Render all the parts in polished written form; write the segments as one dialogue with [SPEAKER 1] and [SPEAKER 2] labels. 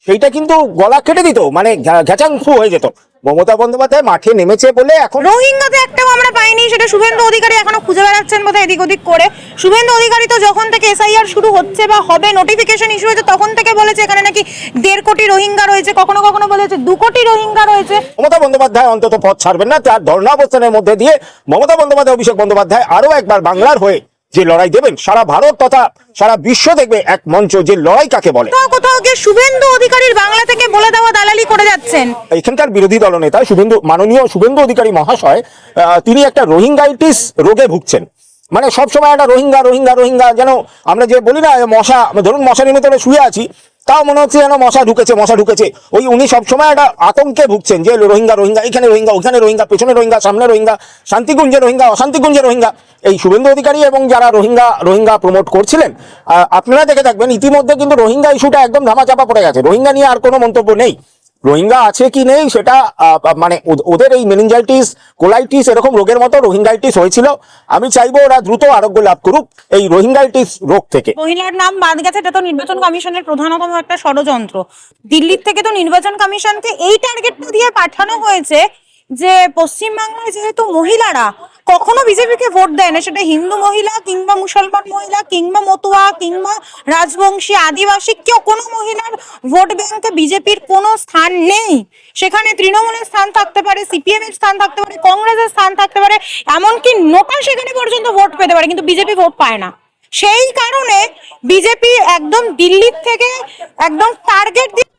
[SPEAKER 1] সেইটা কিন্তু গলা কেটে দিত, মানে ঘ্যাচাং ফু হয়ে যেত। মমতা বন্দ্যোপাধ্যায় মাঠে নেমেছে বলে এখন
[SPEAKER 2] রোহিঙ্গাতে একটাও আমরা পাইনি, সেটা শুভেন্দু অধিকারী এখনো খুঁজে বেড়াচ্ছেন বোধহয় এদিক ওদিক করে। শুভেন্দু অধিকারী তো যখন থেকে এসআইআর শুরু হচ্ছে বা হবে নোটিফিকেশন ইস্যু হয়েছে তখন থেকে বলেছে এখানে নাকি 1.5 কোটি রোহিঙ্গা রয়েছে, কখনো কখনো বলেছে 2 কোটি রোহিঙ্গা রয়েছে।
[SPEAKER 1] মমতা বন্দ্যোপাধ্যায় অন্তত পথ ছাড়বেন না। তার ধর্ণা অবস্থানের মধ্যে দিয়ে মমতা বন্দ্যোপাধ্যায়, অভিষেক বন্দ্যোপাধ্যায় আরো একবার বাংলার হয়ে যে লড়াই দেবেন, সারা ভারত তথা সারা বিশ্ব দেখবে এক মঞ্চ যে লড়াই কাকে বলে।
[SPEAKER 2] কোথাও গিয়ে শুভেন্দু অধিকারীর বাংলা থেকে বলে দেওয়া দালালি করে যাচ্ছেন।
[SPEAKER 1] এখানকার বিরোধী দলনেতা মাননীয় শুভেন্দু অধিকারী মহাশয়, তিনি একটা রোহিঙ্গাইটিস রোগে ভুগছেন। মানে সবসময় একটা রোহিঙ্গা রোহিঙ্গা রোহিঙ্গা, যেন আমরা যে বলি না মশা, ধরুন মশা নিমিত্তে শুয়ে আছি, তাও মনে হচ্ছে যেন মশা ঢুকেছে। ওই উনি সবসময় একটা আতঙ্কে ভুগছেন যে রোহিঙ্গা রোহিঙ্গা, এখানে রোহিঙ্গা, ওখানে রোহিঙ্গা, পেছনে রোহিঙ্গা, সামনে রোহিঙ্গা, শান্তিকুঞ্জে রোহিঙ্গা, অশান্তিকুঞ্জে রোহিঙ্গা। এই শুভেন্দু অধিকারী এবং যারা রোহিঙ্গা প্রমোট করছিলেন, আপনারা দেখে থাকবেন ইতিমধ্যে কিন্তু রোহিঙ্গা ইস্যুটা একদম ধামাচাপা পড়ে গেছে। রোহিঙ্গা নিয়ে আর কোনো মন্তব্য নেই। রোহিঙ্গা আছে কি নেই সেটা মানে ওদের এই মেনিনজাইটিস, কোলাইটিস এরকম রোগের মতো রোহিঙ্গাইটিস হয়েছিল। আমি চাইবো ওরা দ্রুত আরোগ্য লাভ করুক এই রোহিঙ্গাইটিস রোগ থেকে।
[SPEAKER 2] মহিলার নাম বাদ গেছে, এটা তো নির্বাচন কমিশনের প্রধানতম একটা ষড়যন্ত্র। দিল্লির থেকে তো নির্বাচন কমিশনকে এই টার্গেটটা দিয়ে পাঠানো হয়েছে যে পশ্চিমবাংলায় যেহেতু মহিলারা কখনো বিজেপিকে ভোট দেয় না, সেটা হিন্দু মহিলা কিংবা মুসলমান মহিলা কিংবা মতুয়া কিংবা রাজবংশী আদিবাসী, কেউ কোনো মহিলার ভোট ব্যাংকে বিজেপির কোনো স্থান নেই। সেখানে তৃণমূলের স্থান থাকতে পারে, সিপিএম এর স্থান থাকতে পারে, কংগ্রেসের স্থান থাকতে পারে, এমনকি নোটা সেখানে পর্যন্ত ভোট পেতে পারে, কিন্তু বিজেপি ভোট পায় না। সেই কারণে বিজেপি একদম দিল্লির থেকে একদম টার্গেট দিয়ে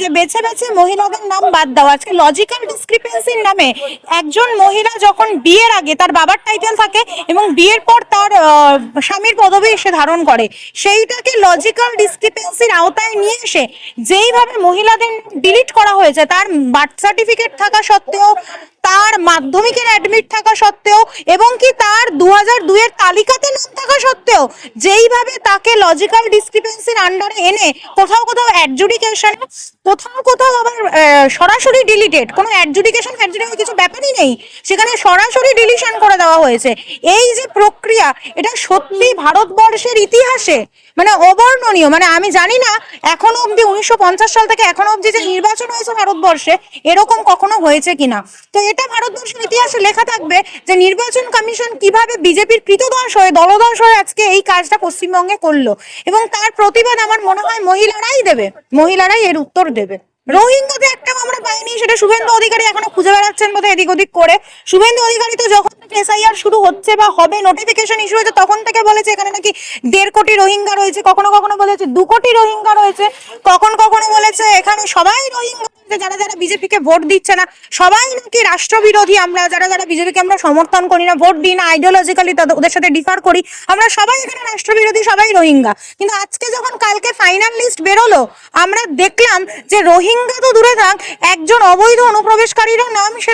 [SPEAKER 2] যে বেছে বেছে মহিলাদের নাম বাদ দাও। আজকে লজিক্যাল ডিসক্রিপেন্সির নামে একজন মহিলা যখন বিয়ের আগে তার বাবার টাইটেল থাকে এবং বিয়ের পর তার স্বামীর পদবি সে ধারণ করে, সেইটাকে লজিক্যাল ডিসক্রিপেন্সির আওতায় নিয়ে এসে যেইভাবে মহিলাদের ডিলিট করা হয়েছে, তার বার্থ সার্টিফিকেট থাকা সত্ত্বেও, তার মাধ্যমিকের অ্যাডমিট থাকা সত্ত্বেও এবং কি তার 2002 এর তালিকাতে নাম থাকা সত্ত্বেও, যেইভাবে তাকে লজিক্যাল ডিসক্রিপেন্সির আন্ডারে এনে কোথাও কোথাও অ্যাডজুডিকেশন, কোথাও আবার সরাসরি ডিলিটেড, কোনো অ্যাডজুডিকেশন কিছু ব্যাপারই নেই, সেখানে সরাসরি ডিলিশন করে দেওয়া হয়েছে। এই যে প্রক্রিয়া, এটা সত্যি ভারতবর্ষের ইতিহাসে মানে অবর্ণনীয়। মানে আমি জানি না এখনো অব্দি 1950 সাল থেকে এখনো অব্দি যে নির্বাচন হয়েছে ভারতবর্ষে এরকম কখনো হয়েছে কিনা। তো এটা ভারতবর্ষের ইতিহাসে লেখা থাকবে যে নির্বাচন কমিশন কিভাবে বিজেপির কৃতদাস হয়ে, দলদাস হয়ে আজকে এই কাজটা পশ্চিমবঙ্গে করলো, এবং তার প্রতিবাদ আমার মনে হয় মহিলারাই দেবে, মহিলারাই এর উত্তর দেবে। রোহিঙ্গাতে একটাও আমরা পাইনি, সেটা শুভেন্দু অধিকারী এখনো খুঁজে বেড়াচ্ছেন বোধহয় এদিক ওদিক করে। শুভেন্দু অধিকারী তো যখন থেকে এসআইআর শুরু হচ্ছে বা হবে নোটিফিকেশন ইস্যু হয়েছে তখন থেকে বলেছে এখানে নাকি 1.5 কোটি রোহিঙ্গা রয়েছে, কখনো কখনো বলেছে 2 কোটি রোহিঙ্গা রয়েছে, কখনো বলেছে এখানে সবাই রোহিঙ্গা, যারা যারা বিজেপিকে ভোট দিচ্ছে না সবাই নাকি রাষ্ট্রবিরোধী, আমরা যারা যারা বিজেপিকে আমরা সমর্থন করি না, ভোট দিই না, আইডিওলজিক্যালি ওদের সাথে ডিফার করি, আমরা সবাই এখানে রাষ্ট্রবিরোধী, সবাই রোহিঙ্গা। কিন্তু আজকে যখন কালকে ফাইনাল লিস্ট বেরোলো, আমরা দেখলাম যে রোহিঙ্গা তো দূরে থাক, একজন অবৈধ অনুপ্রবেশকারীরও নাম সে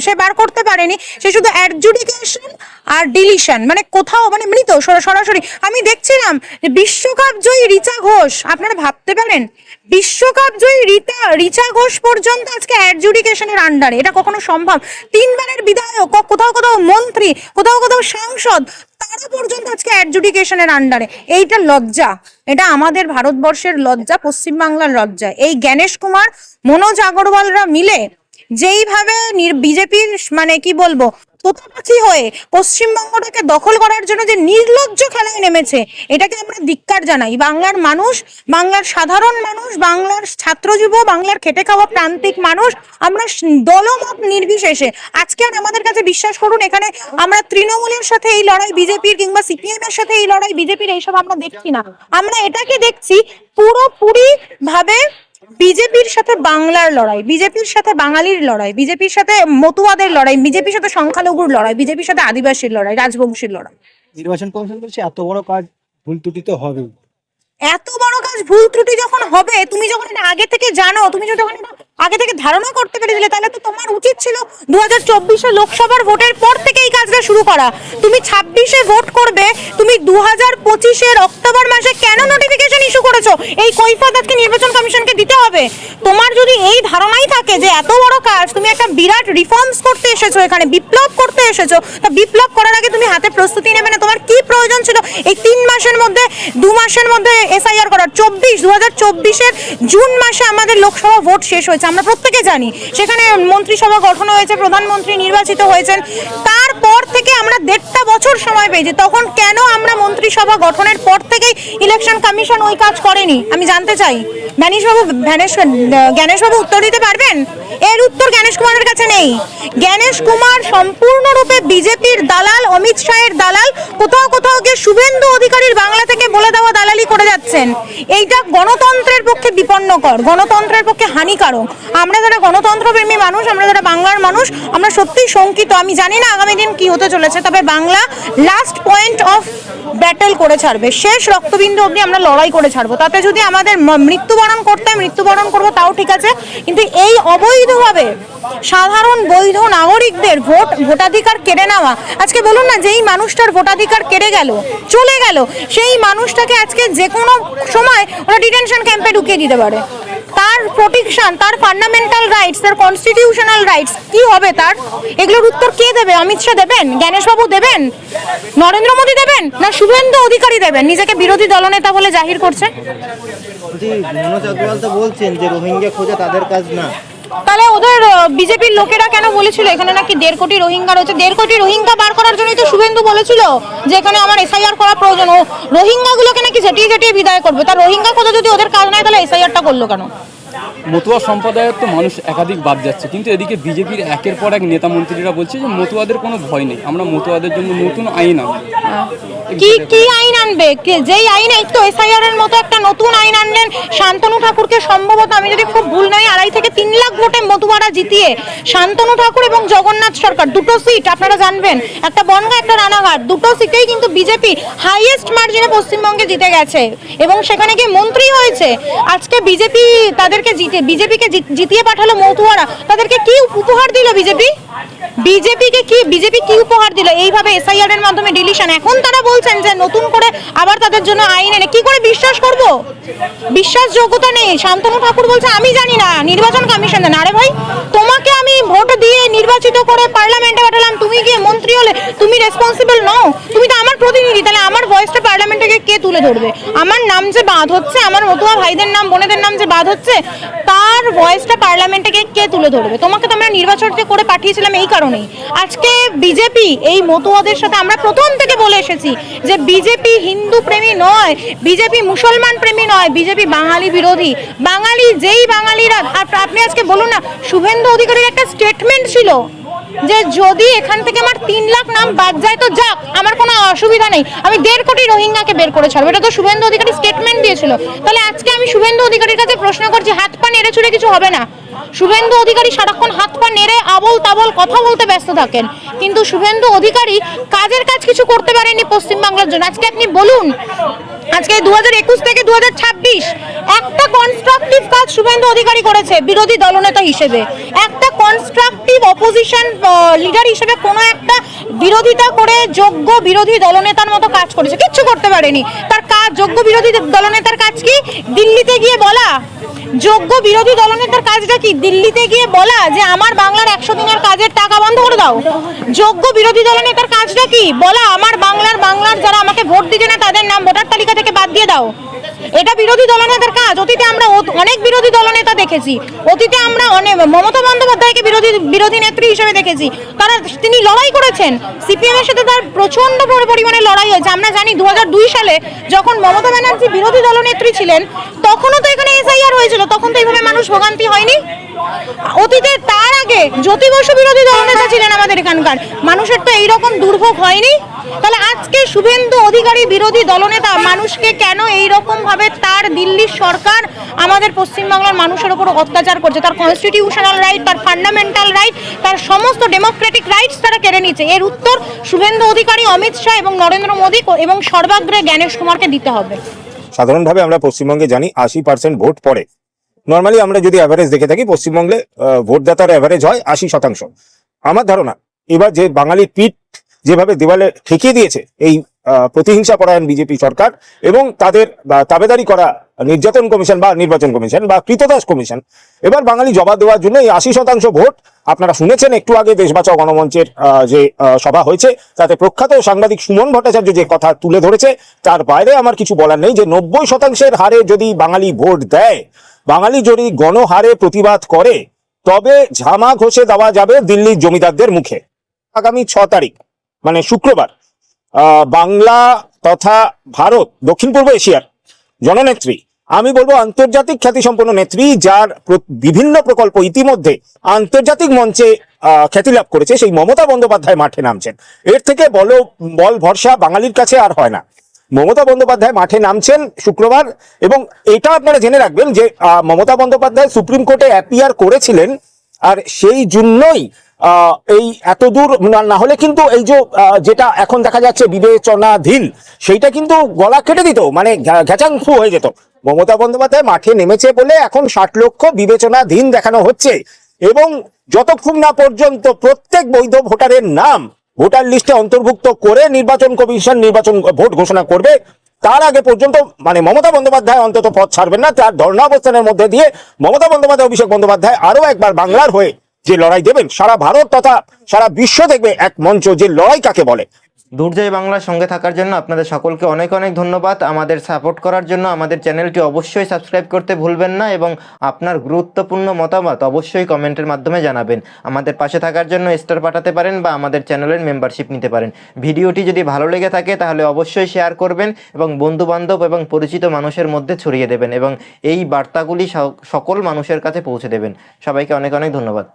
[SPEAKER 2] সে বার করতে পারেনি, সে শুধু অ্যাডজুডিকেশন আর ডিলিশন, মানে কোথাও মানে মৃত সরাসরি। আমি দেখছিলাম যে বিশ্বকাপ জয়ী রিচা ঘোষ, আপনারা ভাবতে পারেন বিশ্বকাপ জয়ী রিচা ঘোষ পর্যন্ত আজকে অ্যাডজুডিকেশনের আন্ডারে, এটা কখনো সম্ভব? 3 বারের বিধায়ক, কোথাও কোথাও মন্ত্রী, কোথাও কোথাও সাংসদ, তারা পর্যন্ত আজকে অ্যাডজুডিকেশনের আন্ডারে। এইটা লজ্জা, এটা আমাদের ভারতবর্ষের লজ্জা, পশ্চিমবাংলার লজ্জা। এই জ্ঞানেশ কুমার, মনোজ আগরওয়ালরা মিলে যেইভাবে বিজেপির মানে কি বলবো তোতাপাখি হয়ে পশ্চিমবঙ্গটাকে দখল করার জন্য যে নির্লজ্জ খেলায় নেমেছে, এটাকে আমরা ধিক্কার জানাই। বাংলার মানুষ, বাংলার সাধারণ মানুষ, বাংলার ছাত্র যুব, বাংলার খেটে খাওয়া প্রান্তিক মানুষ, আমরা দলমত নির্বিশেষে আজকে আর আমাদের কাছে বিশ্বাস করুন, এখানে আমরা তৃণমূলের সাথে এই লড়াই বিজেপির কিংবা সিপিএম এর সাথে এই লড়াই বিজেপির, এইসব আমরা দেখছি না। আমরা এটাকে দেখছি পুরোপুরি ভাবে বিজেপির সাথে বাংলার লড়াই, বিজেপির সাথে বাঙালির লড়াই, বিজেপির সাথে মতুয়াদের লড়াই, বিজেপির সাথে সংখ্যালঘুর লড়াই, বিজেপির সাথে আদিবাসীর লড়াই, রাজবংশীর লড়াই।
[SPEAKER 3] নির্বাচন কমিশন বলছে এত বড় কাজ ভুল ত্রুটি তো হবে।
[SPEAKER 2] এত বড় কাজ ভুল ত্রুটি যখন হবে, তুমি যখন এটা আগে থেকে জানো, তুমি যখন এটা আগে থেকে ধারণা করতে পেরেছিলে, তাহলে তো তোমার উচিত ছিল 2024 লোকসভার ভোটের পর থেকে এই কাজটা শুরু করা। তুমি 26-এ ভোট করবে, তুমি 2025-এর অক্টোবর মাসে কেন নোটিফিকেশন ইস্যু করেছো? এই কৈফিয়ত আজকে নির্বাচন কমিশনকে দিতে হবে। তোমার যদি এই ধারণাই থাকে যে এত বড় কাজ, তুমি একটা বিরাট রিফর্মস করতে এসেছো, এখানে বিপ্লব করতে এসেছো, তা বিপ্লব করার আগে তুমি হাতে প্রস্তুতি নেবে না? তোমার কি প্রয়োজন ছিল এই 3 মাসের মধ্যে 2 মাসের মধ্যে এসআইআর করার? 2024-এর জুন মাসে আমাদের লোকসভা ভোট শেষ হয়েছে, আমরা প্রত্যেকে জানি। সেখানে মন্ত্রিসভা গঠন হয়েছে, প্রধানমন্ত্রী নির্বাচিত হয়েছেন, তারপর থেকে আমরা 1.5 বছর সময় পেয়েছি। তখন কেন আমরা মন্ত্রিসভা গঠনের পর থেকেই ইলেকশন কমিশন ওই কাজ করেনি? আমি জানতে চাই। জ্ঞানেশবাবু উত্তর দিতে পারবেন? এর উত্তর জ্ঞানেশ কুমারের কাছে নেই। জ্ঞানেশ কুমার সম্পূর্ণরূপে বিজেপির দালাল, অমিত শাহের দালাল। কোথাও কোথাও গিয়ে শুভেন্দু অধিকারীর বাংলা থেকে বলে দেওয়া দালালি করে যাচ্ছেন। এইটা গণতন্ত্রের পক্ষে বিপন্নকর, গণতন্ত্রের পক্ষে হানিকারক। আমরা যারা গণতন্ত্রপ্রেমী মানুষ, আমরা যারা বাংলার মানুষ, আমরা সত্যিই শঙ্কিত। আমি জানি না আগামী দিন কি হতে চলেছে, তবে Bangla last point of battle করে ছাড়বে, শেষ রক্তবিন্দু অবধি আমরা লড়াই করে ছাড়বো। তাতে যদি আমাদের মৃত্যুবরণ করতে হয়, মৃত্যুবরণ করবো, তাও ঠিক আছে। কিন্তু এই অবৈধভাবে সাধারণ বৈধ নাগরিকদের ভোটাধিকার কেড়ে নেওয়া, আজকে বলুন না, যেই মানুষটার ভোটাধিকার কেড়ে গেল, চলে গেল, সেই মানুষটাকে আজকে যে কোনো সময় ওরা ডিটেনশন ক্যাম্পে ঢুকিয়ে দিতে পারে। তার প্রোটেকশন, তার ফান্ডামেন্টাল রাইটস, তার কনস্টিটিউশনাল রাইটস কি হবে তার? এগুলোর উত্তর কে দেবে? অমিত শাহ দেবেন? জ্ঞানেশবাবু দেবেন? নরেন্দ্র মোদী দেবেন? না শুভেন্দু অধিকারী দেবেন? নিজেকে বিরোধী দলনেতা বলে জাহির করছে।
[SPEAKER 3] মনোজ আগরওয়াল তো বলছেন যে রোহিঙ্গা খোঁজা তাদের কাজ না।
[SPEAKER 2] তাহলে ওদের বিজেপির লোকেরা কেন বলেছিল এখানে নাকি 1.5 কোটি রোহিঙ্গা রয়েছে? 1.5 কোটি রোহিঙ্গা বার করার জন্যই তো শুভেন্দু বলেছিল যে এখানে আমার এসআইআর করা প্রয়োজন। ও রোহিঙ্গাগুলোকে নাকি ঝেটিয়ে ঝেটিয়ে বিদায় করবে। তার রোহিঙ্গা খোঁজা যদি ওদের কাজ নয়, তাহলে এসআইআরটা করলো কেন?
[SPEAKER 4] মতুয়া সম্প্রদায়ের তো মানুষ একাধিক বাদ যাচ্ছে, কিন্তু এদিকে বিজেপির একের পর এক নেতা মন্ত্রীরা বলছে যে মতুয়াদের কোনো ভয় নেই, আমরা মতুয়াদের জন্য নতুন আইন আনবো।
[SPEAKER 2] কি আইন আনবে? যেই আইন, এই তো এসআইআর এর মতো একটা নতুন আইন আনলেন শান্তনু ঠাকুরকে, সম্ভবত আমি যদি খুব ভুল নই 2.5 থেকে 3 লাখ ভোটে মতুয়ারা জিতিয়ে শান্তনু ঠাকুর এবং জগন্নাথ সরকার, 2টো সিট আপনারা জানবেন, একটা বনগাঁ একটা রানাঘাট, 2টো সিটেই কিন্তু বিজেপি হাইয়েস্ট মার্জিনে পশ্চিমবঙ্গে জিতে গেছে এবং সেখানে গিয়ে মন্ত্রী হয়েছে। আজকে বিজেপি তাদেরকে বিজেপিকে জিতিয়ে পাঠালো মতুয়ারা, তাদেরকে কি উপহার দিল বিজেপি? বিজেপি কি উপহার দিল? এইভাবে এসআইআর এর মাধ্যমে ডিলিশন। এখন তারা বলছেন যে নতুন করে আবার তাদের জন্য আইন এনে, কি করে বিশ্বাস করব? বিশ্বাসযোগ্যতা নেই। শান্তনু ঠাকুর বলছে আমি জানি না, নির্বাচন কমিশন জানে। আরে ভাই, তোমাকে আমি ভোট দিয়ে নির্বাচিত করে পার্লামেন্টে পাঠালাম, তুমি গিয়ে মন্ত্রী হলে, তুমি রেসপন্সিবল নও? তুমি তো আমার প্রতিনিধি, তাহলে আমার ভয়েসটা পার্লামেন্টে কে তুলে ধরবে? আমার নাম যে বাদ হচ্ছে, আমার মতুয়া ভাইদের নাম বোনেদের নাম যে বাদ হচ্ছে, তার ভয়েসটা পার্লামেন্টে কে তুলে ধরবে? তোমাকে তো আমরা নির্বাচন করে পাঠিয়েছিলাম এই কারণেই। আজকে বিজেপি এই মতুয়াদের সাথে, আমরা প্রথম থেকে বলে এসেছি যে বিজেপি হিন্দু প্রেমী নয়, বিজেপি মুসলমান প্রেমী নয়, বিজেপি বাঙালি বিরোধী। বাঙালি যেই বাঙালিরা, আপনি আজকে বলুন না, শুভেন্দু অধিকারীর একটা স্টেটমেন্ট ছিল যে যদি এখান থেকে আমার 3 লাখ নাম বাদ যায় তো যাক, আমার কোনো অসুবিধা নেই, আমি 1.5 কোটি রোহিঙ্গাকে বের করে ছাড়বো। এটা তো শুভেন্দু অধিকারী স্টেটমেন্ট দিয়েছিল। তাহলে আজকে আমি শুভেন্দু অধিকারীর কাছে প্রশ্ন করছি, হাত পা নেড়ে ছুড়ে কিছু হবে না? শুভেন্দু অধিকারী সারাক্ষণ হাত পা নেড়ে আবল তাবল কথা বলতে ব্যস্ত থাকেন, কিন্তু শুভেন্দু অধিকারী কাজের কাজ কিছু করতে পারেনি পশ্চিমবাংলার জন্য। আজকে আপনি বলুন, আজকে 2021 থেকে 2026 একটা কনস্ট্রাকটিভ কাজ শুভেন্দু অধিকারী করেছে বিরোধী দলনেতা হিসেবে? একটা কনস্ট্রাকটিভ অপোজিশন লিডার হিসেবে কোনো একটা বিরোধিতা করে যোগ্য বিরোধী দলনেতার মতো কাজ করেছে? কিচ্ছু করতে পারেনি। তার কাজ, যোগ্য বিরোধী দলনেতার কাজ কি? দিল্লিতে গিয়ে বলা। যোগ্য বিরোধী দলনেতার কাজটা কি? দিল্লিতে গিয়ে বলা যে আমার বাংলার 100 দিনের কাজের টাকা বন্ধ করে দাও। যোগ্য বিরোধী দলনেতার কাজটা কি? বলা আমার বাংলার যারা আমাকে ভোট দিতে না তাদের নাম ভোটার তালিকা থেকে বাদ দিয়ে দাও। এটা বিরোধী দলনেতার কাজ? অতীতে আমরা অনেক বিরোধী দলনেতা দেখেছি, অতীতে আমরা অনেক মমতা বন্দ্যোপাধ্যায়কে বিরোধী নেত্রী হিসেবে দেখেছি। তিনি লড়াই করেছেন, সিপিএম এর সাথে তার প্রচন্ড পরিমাণে লড়াই হয়েছে। আমরা জানি 2002 সালে যখন মমতা ব্যানার্জি বিরোধী দলনেত্রী ছিলেন, তখনও তো এখানে এসআইআর হয়েছিল, তখন তো এইভাবে মানুষ ভোগান্তি হয়নি। অতীতে তার আগে জ্যোতি বসু বিরোধী দলনেতা ছিলেন আমাদের এখানকার, মানুষের তো এইরকম দুর্ভোগ হয়নি। তাহলে আজকে শুভেন্দু অধিকারী বিরোধী দলনেতা মানুষকে কেন এইরকম ভাবে তার দিল্লির সরকার আমাদের পশ্চিমবাংলার মানুষের উপর অত্যাচার করছে? তার কনস্টিটিউশনাল রাইট, তার ফান্ডামেন্টাল রাইট, তার সমস্ত ডেমোক্রেটিক রাইটস তারা কেড়ে নিচ্ছে। এর উত্তর শুভেন্দু অধিকারী, অমিত শাহ এবং নরেন্দ্র মোদী এবং সর্বাগ্রে জ্ঞানেশ কুমারকে দিতে হবে।
[SPEAKER 1] সাধারণভাবে আমরা পশ্চিমবঙ্গে জানি 80% ভোট পড়ে, নর্মালি আমরা যদি অ্যাভারেজ দেখে থাকি পশ্চিমবঙ্গে ভোটদাতার অ্যাভারেজ হয় 80%। আমার ধারণা এবার যে বাঙালির পিঠ যেভাবে দেওয়ালে ঠেকিয়ে দিয়েছে এই প্রতিহিংসা পরায়ণ বিজেপি সরকার এবং তাদের তাবেদারি করা নির্যাতন কমিশন বা নির্বাচন কমিশন বা কৃতদাস কমিশন, এবার বাঙালি জবাব দেওয়ার জন্য এই 80% ভোট। আপনারা শুনেছেন একটু আগে দেশ বাঁচাও গণমঞ্চের যে সভা হয়েছে, তাতে প্রখ্যাত সাংবাদিক সুমন ভট্টাচার্য যে কথা তুলে ধরেছে, তার বাইরে আমার কিছু বলার নেই। যে 90% হারে যদি বাঙালি ভোট দেয়, বাঙালি যদি গণহারে প্রতিবাদ করে, তবে ঝামা ঘষে দেওয়া যাবে দিল্লির জমিদারদের মুখে। আগামী 6 তারিখ মানে শুক্রবার বাংলা তথা ভারত দক্ষিণ পূর্ব এশিয়ার জননেত্রী, আমি বলবো আন্তর্জাতিক খ্যাতিসম্পন্ন নেত্রী, যার বিভিন্ন প্রকল্প ইতিমধ্যে আন্তর্জাতিক মঞ্চে খ্যাতি লাভ করেছে, সেই মমতা বন্দ্যোপাধ্যায় মাঠে নামছেন। এর থেকে বল ভরসা বাঙালির কাছে আর হয় না। মমতা বন্দ্যোপাধ্যায় মাঠে নামছেন শুক্রবার, এবং এটা আপনারা জেনে রাখবেন যে মমতা বন্দ্যোপাধ্যায় সুপ্রিম কোর্টে অ্যাপিয়ার করেছিলেন, আর সেই জন্যই এই এত দূর না হলে কিন্তু এই যে যেটা এখন দেখা যাচ্ছে বিবেচনাধীন, সেইটা কিন্তু গলা কেটে দিত, মানে ঘ্যাচাংফু হয়ে যেত। মমতা বন্দ্যোপাধ্যায় মাঠে নেমেছে বলে এখন 60 লক্ষ বিবেচনাধীন দেখানো হচ্ছে, এবং যতক্ষণ না পর্যন্ত প্রত্যেক বৈধ ভোটারের নাম ভোটার লিস্টে অন্তর্ভুক্ত করে নির্বাচন কমিশন নির্বাচন ভোট ঘোষণা করবে, তার আগে পর্যন্ত মানে মমতা বন্দ্যোপাধ্যায় অন্তত পথ ছাড়বেন না। তার ধর্ণা অবস্থানের মধ্যে দিয়ে মমতা বন্দ্যোপাধ্যায়, অভিষেক বন্দ্যোপাধ্যায় আরো একবার বাংলার হয়ে যে লড়াই দেবেন, সারা ভারত তথা সারা বিশ্ব দেখবে এক মঞ্চ যে লড়াই কাকে বলে।
[SPEAKER 3] দুর্জয় বাংলার সঙ্গে থাকার জন্য আপনাদের সকলকে অনেক অনেক ধন্যবাদ। আমাদের সাপোর্ট করার জন্য আমাদের চ্যানেলটি অবশ্যই সাবস্ক্রাইব করতে ভুলবেন না, এবং আপনার গুরুত্বপূর্ণ মতামত অবশ্যই কমেন্টের মাধ্যমে জানাবেন। আমাদের পাশে থাকার জন্য স্টার পাঠাতে পারেন বা আমাদের চ্যানেলের মেম্বারশিপ নিতে পারেন। ভিডিওটি যদি ভালো লেগে থাকে তাহলে অবশ্যই শেয়ার করবেন এবং বন্ধুবান্ধব এবং পরিচিত মানুষের মধ্যে ছড়িয়ে দেবেন, এবং এই বার্তাগুলি সকল মানুষের কাছে পৌঁছে দেবেন। সবাইকে অনেক অনেক ধন্যবাদ।